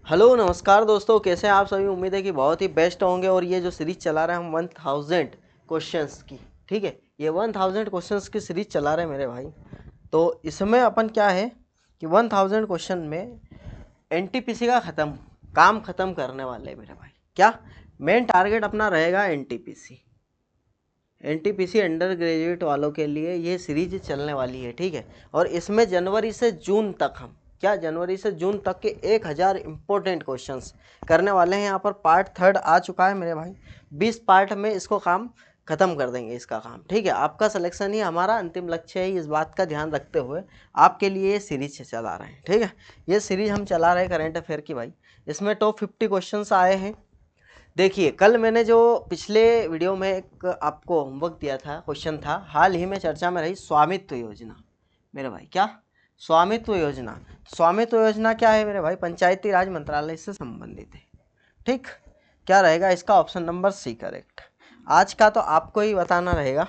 Hello नमस्कार दोस्तों, कैसे हैं आप सभी। उम्मीद है कि बहुत ही बेस्ट होंगे। और ये जो सीरीज चला रहे हैं हम 1000 क्वेश्चंस की, ठीक है, ये 1000 क्वेश्चंस की सीरीज चला रहे हैं मेरे भाई। तो इसमें अपन क्या है कि 1000 क्वेश्चन में एनटीपीसी का काम ख़त्म करने वाले हैं मेरे भाई। क्या मेन टारगेट अपना रहेगा एनटीपीसी अंडर ग्रेजुएट वालों के लिए ये सीरीज चलने वाली है, ठीक है। और इसमें जनवरी से जून तक हम जनवरी से जून तक के 1000 इंपॉर्टेंट क्वेश्चंस करने वाले हैं। यहाँ पर पार्ट 3 आ चुका है मेरे भाई। 20 पार्ट में इसको काम ख़त्म कर देंगे इसका काम, ठीक है। आपका सिलेक्शन ही हमारा अंतिम लक्ष्य है, इस बात का ध्यान रखते हुए आपके लिए ये सीरीज चला रहे हैं, ठीक है। ये सीरीज हम चला रहे हैं करेंट अफेयर की भाई। इसमें टॉप 50 क्वेश्चंस आए हैं। देखिए, कल मैंने जो पिछले वीडियो में एक आपको होमवर्क दिया था, क्वेश्चन था, हाल ही में चर्चा में रही स्वामित्व योजना मेरे भाई। क्या स्वामित्व योजना क्या है मेरे भाई? पंचायती राज मंत्रालय से संबंधित है, ठीक। क्या रहेगा इसका? Option number C correct. आज का तो आपको ही बताना रहेगा,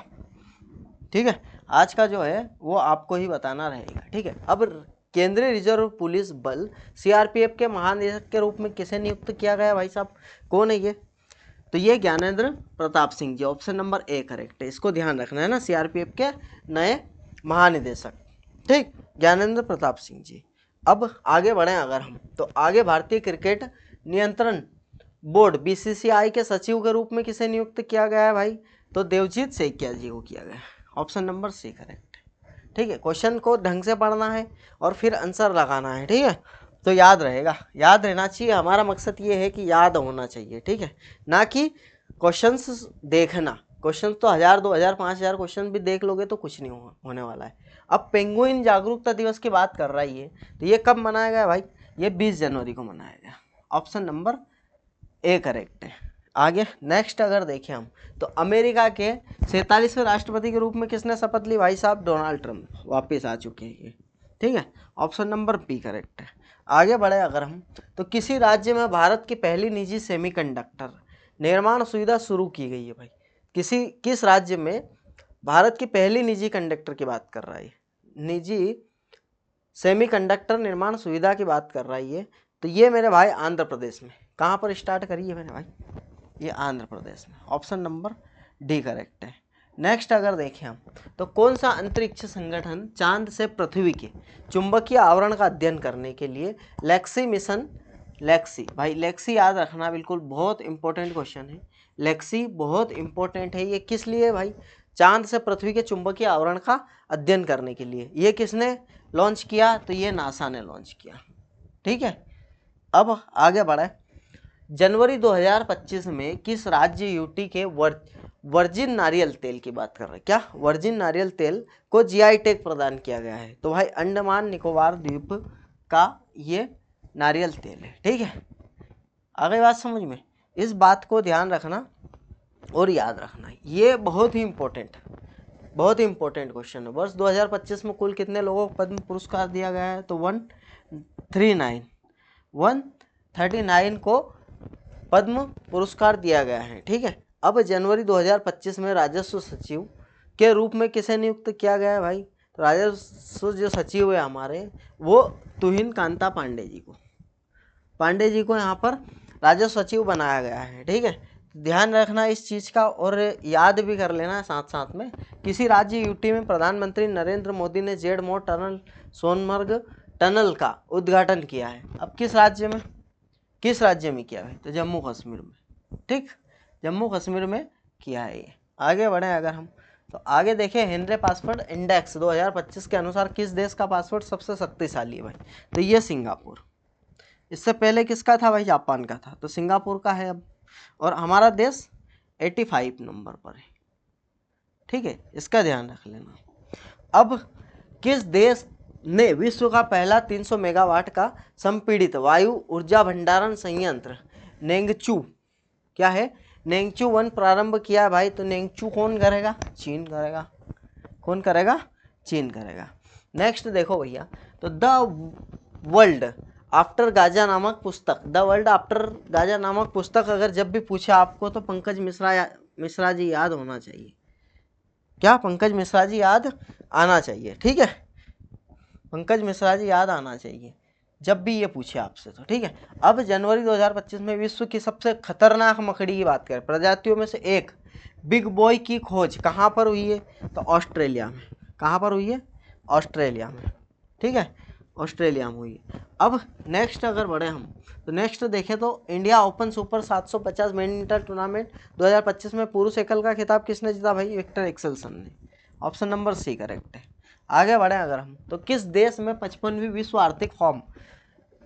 ठीक है। आज का जो है वो आपको ही बताना रहेगा, ठीक है। अब केंद्रीय रिजर्व पुलिस बल सीआरपीएफ के महानिदेशक के रूप में किसे नियुक्त किया गया भाई साहब? कौन है ये? तो ये Gyanendra Pratap Singh ji. Option number A correct है, इसको ध्यान रखना है ना। सीआरपीएफ के नए महानिदेशक, ठीक, ज्ञानेंद्र प्रताप सिंह जी। अब आगे बढ़ें अगर हम, तो आगे भारतीय क्रिकेट नियंत्रण बोर्ड बीसीसीआई के सचिव के रूप में किसे नियुक्त किया गया है भाई? तो देवजीत सेकिया जी को किया गया है। ऑप्शन नंबर सी करेक्ट, ठीक है। क्वेश्चन को ढंग से पढ़ना है और फिर आंसर लगाना है, ठीक है। तो याद रहेगा, याद रहना चाहिए। हमारा मकसद ये है कि याद होना चाहिए, ठीक है, ना कि क्वेश्चंस देखना। क्वेश्चन तो 1000 2000 5000 क्वेश्चन भी देख लोगे तो कुछ नहीं होने वाला है। अब पेंगुइन जागरूकता दिवस की बात कर रही है, तो ये कब मनाया गया भाई? ये 20 जनवरी को मनाया गया। ऑप्शन नंबर ए करेक्ट है। आगे नेक्स्ट अगर देखें हम, तो अमेरिका के 47वें राष्ट्रपति के रूप में किसने शपथ ली भाई साहब? डोनाल्ड ट्रंप वापस आ चुके हैं, ठीक है। ऑप्शन नंबर बी करेक्ट है। आगे बढ़े अगर हम, तो किसी राज्य में भारत की पहली निजी सेमीकंडक्टर निर्माण सुविधा शुरू की गई है भाई? किस राज्य में भारत की पहली निजी कंडक्टर की बात कर रहा है, निजी सेमीकंडक्टर निर्माण सुविधा की बात कर रही है? तो ये मेरे भाई आंध्र प्रदेश में। कहाँ पर स्टार्ट करी है मेरे भाई? ये आंध्र प्रदेश में। ऑप्शन नंबर डी करेक्ट है। नेक्स्ट अगर देखें हम, तो कौन सा अंतरिक्ष संगठन चांद से पृथ्वी के चुंबकीय आवरण का अध्ययन करने के लिए लेक्सी भाई, लेक्सी याद रखना बिल्कुल, बहुत इंपॉर्टेंट क्वेश्चन है। लेक्सी बहुत इंपॉर्टेंट है। ये किस लिए भाई? चांद से पृथ्वी के चुंबकीय आवरण का अध्ययन करने के लिए। ये किसने लॉन्च किया? तो ये नासा ने लॉन्च किया, ठीक है। अब आगे बढ़े, जनवरी 2025 में किस राज्य यूटी के वर्जिन नारियल तेल की बात कर रहे हैं? क्या वर्जिन नारियल तेल को जीआई टैग प्रदान किया गया है? तो भाई अंडमान निकोबार द्वीप का ये नारियल तेल है, ठीक है। आगे बात समझ में, इस बात को ध्यान रखना और याद रखना। ये बहुत ही इंपॉर्टेंट क्वेश्चन है। वर्ष 2025 में कुल कितने लोगों को पद्म पुरस्कार दिया गया है? तो 139 को पद्म पुरस्कार दिया गया है, ठीक है। अब जनवरी 2025 में राजस्व सचिव के रूप में किसे नियुक्त किया गया है भाई? तो राजस्व जो सचिव है हमारे, वो तुहिन कांता पांडे जी को यहाँ पर राजस्व सचिव बनाया गया है, ठीक है। ध्यान रखना इस चीज़ का और याद भी कर लेना साथ साथ में। किसी राज्य यूटी में प्रधानमंत्री नरेंद्र मोदी ने जेड मोड़ टनल सोनमर्ग टनल का उद्घाटन किया है? अब किस राज्य में किया है? तो जम्मू कश्मीर में, ठीक, जम्मू कश्मीर में किया है ये। आगे बढ़े अगर हम, तो आगे देखें, हेनरी पासवर्ड इंडेक्स 2025 के अनुसार किस देश का पासवर्ड सबसे शक्तिशाली है भाई? तो ये सिंगापुर। इससे पहले किसका था भाई? जापान का था। तो सिंगापुर का है अब। और हमारा देश 85 नंबर पर है, ठीक है, इसका ध्यान रख लेना। अब किस देश ने विश्व का पहला 300 मेगावाट का संपीड़ित वायु ऊर्जा भंडारण संयंत्र नेंगचू, क्या है, नेंगचू 1 प्रारंभ किया भाई? तो नेंगचू कौन करेगा? चीन करेगा। कौन करेगा? चीन करेगा। नेक्स्ट देखो भैया, तो द वर्ल्ड आफ्टर गाजा नामक पुस्तक अगर जब भी पूछा आपको, तो पंकज मिश्रा जी याद होना चाहिए। क्या? पंकज मिश्रा जी याद आना चाहिए, ठीक है, पंकज मिश्रा जी याद आना चाहिए। जब भी ये पूछे आपसे तो, ठीक है। अब जनवरी 2025 में विश्व की सबसे खतरनाक मकड़ी की बात करें, प्रजातियों में से एक बिग बॉय की खोज कहाँ पर हुई है? तो ऑस्ट्रेलिया में। कहाँ पर हुई है? ऑस्ट्रेलिया में, ठीक है, ऑस्ट्रेलिया में हुई है। अब नेक्स्ट अगर बढ़े हम तो नेक्स्ट देखें तो India open super 750 badminton tournament 2025 में पुरुष एकल का खिताब किसने जीता भाई? विक्टर एक्सेल्सन ने। ऑप्शन नंबर सी करेक्ट है। आगे बढ़े अगर हम तो किस देश में 55वीं विश्व आर्थिक फोरम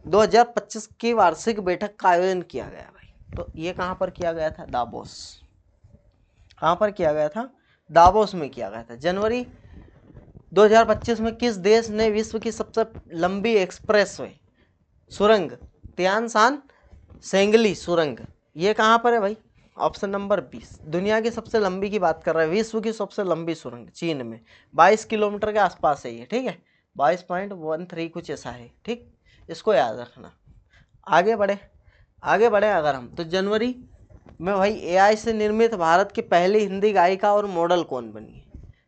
2025 की वार्षिक बैठक का आयोजन किया गया भाई? तो ये कहाँ पर किया गया था? दावोस। कहाँ पर किया गया था? दावोस में किया गया था। जनवरी 2025 में किस देश ने विश्व की सबसे लंबी एक्सप्रेसवे सुरंग तियानशान सेंगली सुरंग, ये कहाँ पर है भाई? Option number 20। दुनिया की सबसे लंबी की बात कर रहे हैं, विश्व की सबसे लंबी सुरंग चीन में 22 किलोमीटर के आसपास है ये, ठीक है, 22.13 कुछ ऐसा है, ठीक, इसको याद रखना। आगे बढ़े अगर हम तो जनवरी में भाई एआई से निर्मित भारत की पहली हिंदी गायिका और मॉडल कौन बनी है?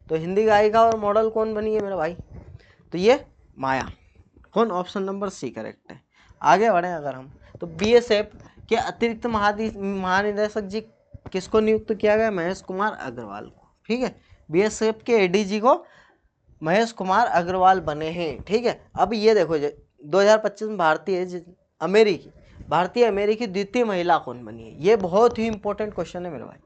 तो हिंदी गायिका और मॉडल कौन बनी है मेरे भाई? तो ये माया। कौन? ऑप्शन नंबर सी करेक्ट है। आगे बढ़े अगर हम तो बीएसएफ के अतिरिक्त महानिदेशक जी किसको नियुक्त किया गया? महेश कुमार अग्रवाल को, ठीक है, बीएसएफ के एडीजी को महेश कुमार अग्रवाल बने हैं, ठीक है। अब ये देखो 2025 में भारतीय अमेरिकी द्वितीय महिला कौन बनी है? ये बहुत ही इंपॉर्टेंट क्वेश्चन है मेरे भाई।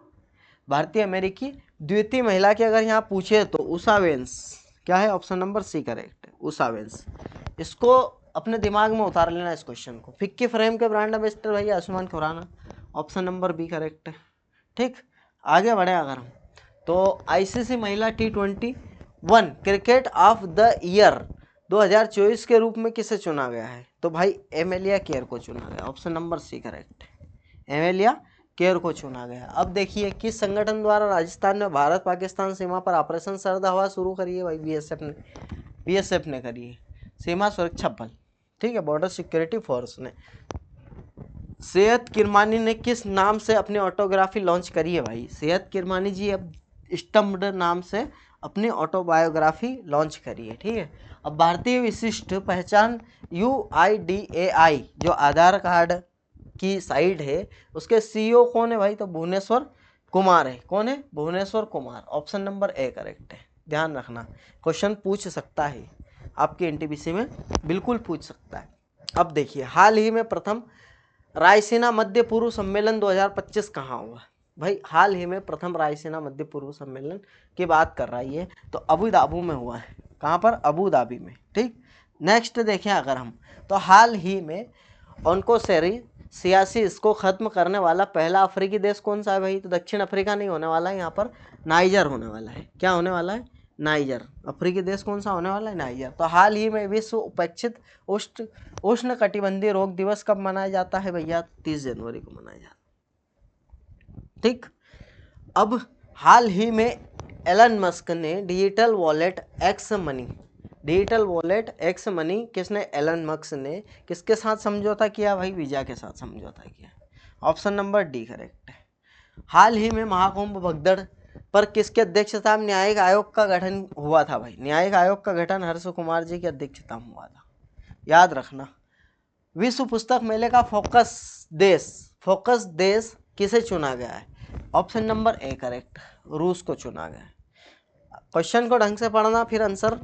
भारतीय अमेरिकी द्वितीय महिला की अगर यहाँ पूछे तो उषा वेंस। क्या है? ऑप्शन नंबर सी करेक्ट है, उषा वेंस। इसको अपने दिमाग में उतार लेना इस क्वेश्चन को। फिक्की फ्रेम के ब्रांड एम्बेसडर भैया Ayushmann Khurrana, option number B correct है, ठीक। आगे बढ़े अगर हम तो आईसीसी महिला T21 cricket of the year 2024 के रूप में किसे चुना गया है? तो भाई एमेलिया केयर को चुना गया, ऑप्शन नंबर सी करेक्ट है, एमेलिया केयर को चुना गया। अब देखिए किस संगठन द्वारा राजस्थान में भारत पाकिस्तान सीमा पर ऑपरेशन सर्द हवा शुरू करी है भाई? बीएसएफ ने करी है, सीमा सुरक्षा बल, ठीक है, बॉर्डर सिक्योरिटी फोर्स ने। सेहत किरमानी ने किस नाम से अपनी ऑटोग्राफी लॉन्च करी है भाई? सेहत किरमानी जी अब स्टम्प्ड नाम से अपनी ऑटोबायोग्राफी लॉन्च करी है, ठीक है। अब भारतीय विशिष्ट पहचान UIDAI जो आधार कार्ड की साइट है उसके CEO कौन है भाई? तो भुवनेश्वर कुमार है। कौन है? Bhuvneshwar Kumar, option number A correct है। ध्यान रखना क्वेश्चन पूछ सकता है आपके एनटीपीसी में, बिल्कुल पूछ सकता है। अब देखिए हाल ही में प्रथम रायसीना मध्य पूर्व सम्मेलन 2025 कहाँ हुआ भाई? हाल ही में प्रथम रायसीना मध्य पूर्व सम्मेलन की बात कर रहा है ये, तो अबू धाबी में हुआ है। कहाँ पर? अबू धाबी में, ठीक। नेक्स्ट देखें अगर हम तो हाल ही में ऑन्कोसेरी सियासी इसको खत्म करने वाला पहला अफ्रीकी देश कौन सा है भाई? तो दक्षिण अफ्रीका नहीं होने वाला है, यहाँ पर नाइजर होने वाला है। क्या होने वाला है? नाइजर। अफ्रीकी देश कौन सा होने वाला है? नाइजर। तो हाल ही में विश्व उपेक्षित उष्ण कटिबंधीय रोग दिवस कब मनाया जाता है भैया? 30 जनवरी को मनाया जाता है, ठीक। अब हाल ही में एलन मस्क ने डिजिटल वॉलेट एक्स मनी किसने? एलन मस्क ने किसके साथ समझौता किया भाई? वीजा के साथ समझौता किया, ऑप्शन नंबर डी करेक्ट है। हाल ही में महाकुंभ भगदड़ पर किसके अध्यक्षता में न्यायिक आयोग का गठन हुआ था भाई? न्यायिक आयोग का गठन हर्ष कुमार जी की अध्यक्षता में हुआ था, याद रखना। विश्व पुस्तक मेले का फोकस देश किसे चुना गया है? ऑप्शन नंबर ए करेक्ट, रूस को चुना गया है। क्वेश्चन को ढंग से पढ़ना फिर आंसर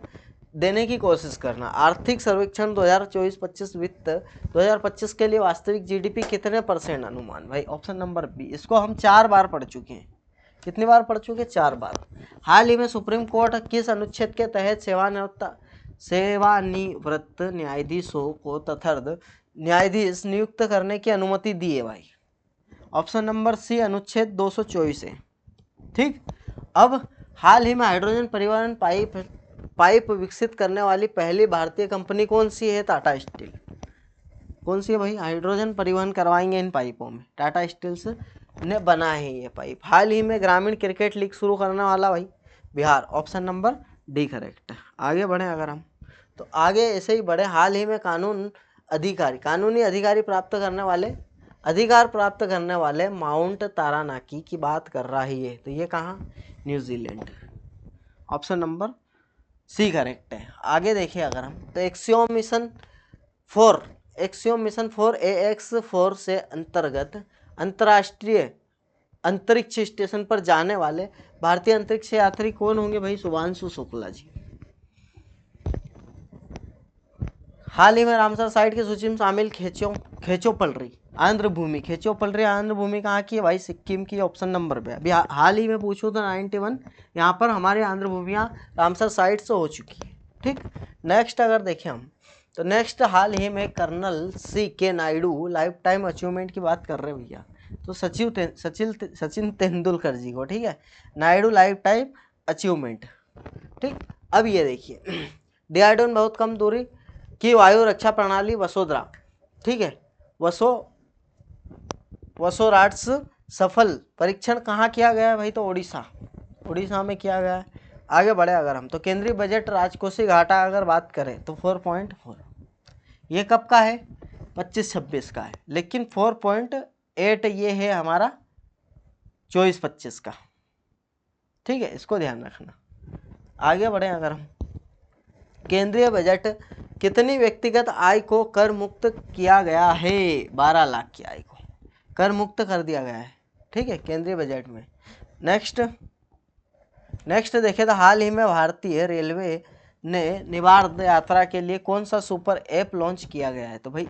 देने की कोशिश करना। आर्थिक सर्वेक्षण 2024-25 वित्त 2025 के लिए वास्तविक जीडीपी कितने % अनुमान भाई? Option number B. इसको हम 4 बार पढ़ चुके हैं। कितनी बार पढ़ चुके? 4 बार। हाल ही में सुप्रीम कोर्ट किस अनुच्छेद के तहत सेवानिवृत्त न्यायाधीशों को तथर्थ न्यायाधीश नियुक्त करने की अनुमति दी है भाई? ऑप्शन नंबर सी अनुच्छेद 224 है, ठीक। अब हाल ही में हाइड्रोजन परिवहन पाइप विकसित करने वाली पहली भारतीय कंपनी कौन सी है? टाटा स्टील। कौन सी है भाई? हाइड्रोजन परिवहन करवाएंगे इन पाइपों में, टाटा स्टील्स ने बना है ये पाइप। हाल ही में ग्रामीण क्रिकेट लीग शुरू करने वाला भाई? Bihar, option number D correct. आगे बढ़े अगर हम तो आगे ऐसे ही बढ़े। हाल ही में कानूनी अधिकार प्राप्त करने वाले माउंट तारानाकी की बात कर रही है, तो ये कहाँ? New Zealand, option number C correct है। आगे देखिए अगर हम तो एक्सियो मिशन 4 एक्सियोम मिशन 4 AX4 से अंतर्गत अंतर्राष्ट्रीय अंतरिक्ष स्टेशन पर जाने वाले भारतीय अंतरिक्ष यात्री कौन होंगे भाई? शुभांशु शुक्ला जी। हाल ही में रामसर साइट की सूची में शामिल खेचो पलरी आंध्र भूमि। खेचो पलरी आंध्र भूमि कहाँ की है भाई? सिक्किम की, ऑप्शन नंबर पे। अभी हाल ही में पूछो तो 91 यहाँ पर हमारे आंध्र भूमियाँ रामसर साइट से हो चुकी है। ठीक, नेक्स्ट अगर देखें हम तो नेक्स्ट हाल ही में colonel CK Naidu lifetime achievement की बात कर रहे हैं भैया, तो सचिन तेंदुलकर जी को, ठीक है, नायडू लाइफ टाइम अचीवमेंट। ठीक, अब ये देखिए डीआरडीओ ने बहुत कम दूरी की वायु रक्षा प्रणाली वसुंधरा, ठीक है, वसोराट्स सफल परीक्षण कहाँ किया गया है भाई? तो उड़ीसा में किया गया है। आगे बढ़े अगर हम तो केंद्रीय बजट राजकोषीय घाटा अगर बात करें तो 4.4, ये कब का है? 25-26 का है, लेकिन 4.8 ये है हमारा 24-25 का। ठीक है, इसको ध्यान रखना। आगे बढ़े अगर हम, केंद्रीय बजट कितनी व्यक्तिगत आय को कर मुक्त किया गया है? 12 लाख की आय को कर मुक्त कर दिया गया है, ठीक है, केंद्रीय बजट में। नेक्स्ट देखें तो हाल ही में भारतीय रेलवे ने निवार्द यात्रा के लिए कौन सा सुपर ऐप लॉन्च किया गया है? तो भाई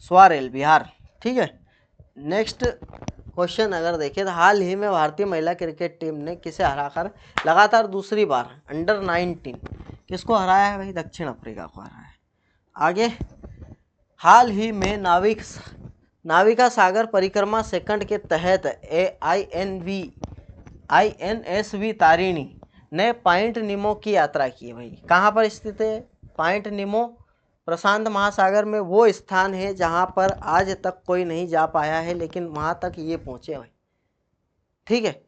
स्वारेल बिहार, ठीक है। नेक्स्ट क्वेश्चन अगर देखें तो हाल ही में भारतीय महिला क्रिकेट टीम ने किसे हराकर लगातार दूसरी बार अंडर 19 किसको हराया है भाई? दक्षिण अफ्रीका को हराया है। आगे, हाल ही में नाविका सागर परिक्रमा सेकंड के तहत INSV तारिणी ने पॉइंट निमो की यात्रा की है भाई। कहाँ पर स्थित है पॉइंट निमो? प्रशांत महासागर में वो स्थान है जहाँ पर आज तक कोई नहीं जा पाया है, लेकिन वहाँ तक ये पहुँचे भाई, ठीक है,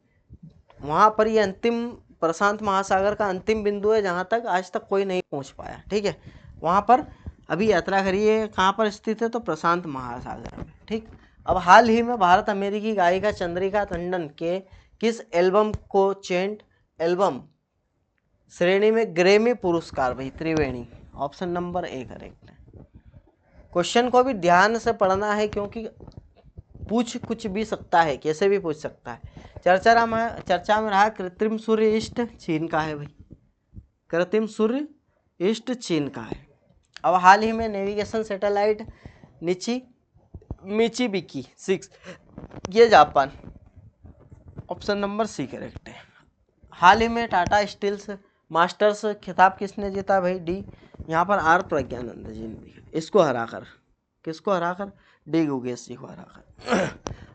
वहाँ पर ये अंतिम प्रशांत महासागर का अंतिम बिंदु है जहाँ तक आज तक कोई नहीं पहुँच पाया, ठीक है, वहाँ पर अभी यात्रा करिए। कहाँ पर स्थित है? तो प्रशांत महासागर में, ठीक। अब हाल ही में भारत अमेरिकी गायिका चंद्रिका टंडन के किस एल्बम को चेंट एल्बम श्रेणी में ग्रैमी पुरस्कार भाई? त्रिवेणी, ऑप्शन नंबर A करेक्ट है। क्वेश्चन को भी ध्यान से पढ़ना है क्योंकि पूछ कुछ भी सकता है, कैसे भी पूछ सकता है। चर्चा में रहा कृत्रिम सूर्य ईस्ट चीन का है भाई, कृत्रिम सूर्य ईस्ट चीन का है। अब हाल ही में नेविगेशन सैटेलाइट मिचिबिकी 6 ये Japan, option number C correct है। हाल ही में टाटा स्टील्स मास्टर्स खिताब किसने जीता भाई? D, यहाँ पर R प्रज्ञानंद जी ने दिया, इसको हराकर, किसको हराकर? D गुगेश जी को हराकर।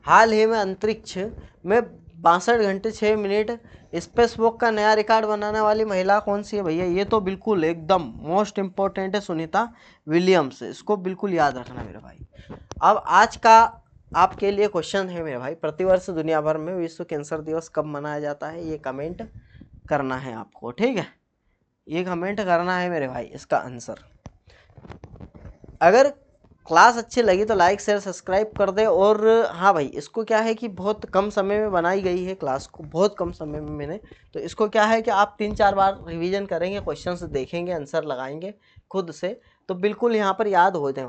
हाल ही में अंतरिक्ष में 62 घंटे 6 मिनट स्पेसवॉक का नया रिकॉर्ड बनाने वाली महिला कौन सी है भैया? ये तो बिल्कुल एकदम मोस्ट इम्पोर्टेंट है, सुनीता विलियम्स, इसको बिल्कुल याद रखना मेरे भाई। अब आज का आपके लिए क्वेश्चन है मेरे भाई, प्रतिवर्ष दुनिया भर में विश्व कैंसर दिवस कब मनाया जाता है? ये कमेंट करना है आपको, ठीक है, ये कमेंट करना है मेरे भाई इसका आंसर। अगर क्लास अच्छी लगी तो लाइक शेयर सब्सक्राइब कर दे। और हाँ भाई, इसको क्या है कि बहुत कम समय में बनाई गई है क्लास को, बहुत कम समय में मैंने, तो इसको क्या है कि आप 3-4 बार रिवीजन करेंगे, क्वेश्चंस देखेंगे, आंसर लगाएंगे खुद से, तो बिल्कुल यहाँ पर याद होने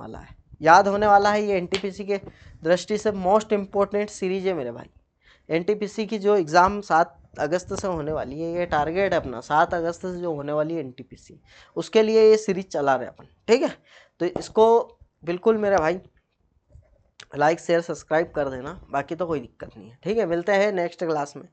वाला है। ये NTPC के दृष्टि से मोस्ट इम्पोर्टेंट सीरीज है मेरे भाई। NTPC की जो एग्ज़ाम 7 अगस्त से होने वाली है, ये टारगेट है अपना, 7 अगस्त से जो होने वाली है NTPC, उसके लिए ये सीरीज चला रहे अपन, ठीक है। तो इसको बिल्कुल मेरे भाई लाइक शेयर सब्सक्राइब कर देना, बाकी तो कोई दिक्कत नहीं है, ठीक है। मिलते हैं नेक्स्ट क्लास में।